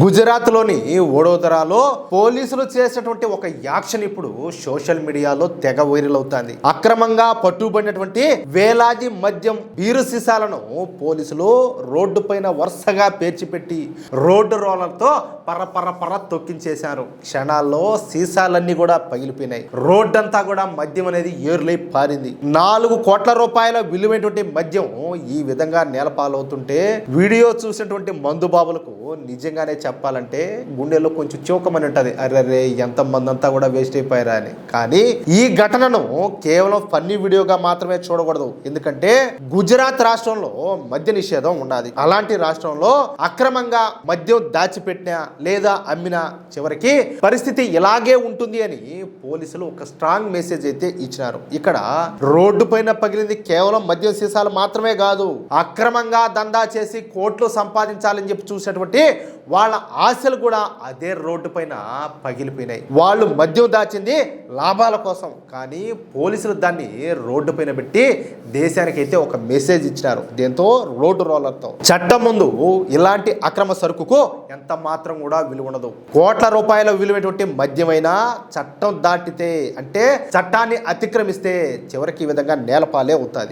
గుజరాత్లోని వడోదరాలో పోలీసులు చేసినటువంటి ఒక యాక్షన్ ఇప్పుడు సోషల్ మీడియాలో తెగ వైరల్ అవుతుంది. అక్రమంగా పట్టుబడినటువంటి వేలాది మద్యం బీరు సీసాలను పోలీసులు రోడ్డు పైన వరుసగా పేర్చిపెట్టి రోడ్డు రోలర్తో పర్ర తొక్కించేశారు. క్షణాల్లో సీసాలన్నీ కూడా పగిలిపోయినాయి. రోడ్డంతా కూడా మద్యం అనేది ఏరులై పారింది. 4 కోట్ల రూపాయల విలువైనటువంటి మద్యం ఈ విధంగా నేలపాలవుతుంటే వీడియో చూసినటువంటి మందు బాబులకు నిజంగానే చెప్పాలంటే గుండెల్లో కొంచెం చౌకమని ఉంటుంది. అరే ఎంత మంది అంతా కూడా వేస్ట్ అయిపోయారా అని. కానీ ఈ ఘటనను కేవలం ఫన్నీ వీడియోగా మాత్రమే చూడకూడదు. ఎందుకంటే గుజరాత్ రాష్ట్రంలో మద్య నిషేధం ఉన్నది. అలాంటి రాష్ట్రంలో అక్రమంగా మద్యం దాచిపెట్టినా లేదా అమ్మినా చివరికి పరిస్థితి ఇలాగే ఉంటుంది అని పోలీసులు ఒక స్ట్రాంగ్ మెసేజ్ అయితే ఇచ్చినారు. ఇక్కడ రోడ్డు పైన పగిలింది కేవలం మద్యం సీసాలు మాత్రమే కాదు, అక్రమంగా దందా చేసి కోట్లు సంపాదించాలని చెప్పి చూసినటువంటి వాళ్ళ ఆశలు కూడా అదే రోడ్డు పైన పగిలిపోయినాయి. వాళ్ళు మద్యం దాచింది లాభాల కోసం, కానీ పోలీసులు దాన్ని రోడ్డు పైన పెట్టి దేశానికి అయితే ఒక మెసేజ్ ఇచ్చినారు. దీంతో రోడ్డు రోలర్తో చట్టం ముందు ఇలాంటి అక్రమ సరుకుకు ఎంత మాత్రం కూడా విలువ ఉండదు. కోట్ల రూపాయల విలువైనటువంటి మద్యమైనా చట్టం దాటితే అంటే చట్టాన్ని అతిక్రమిస్తే చివరికి ఈ విధంగా నేలపాలే అవుతుంది.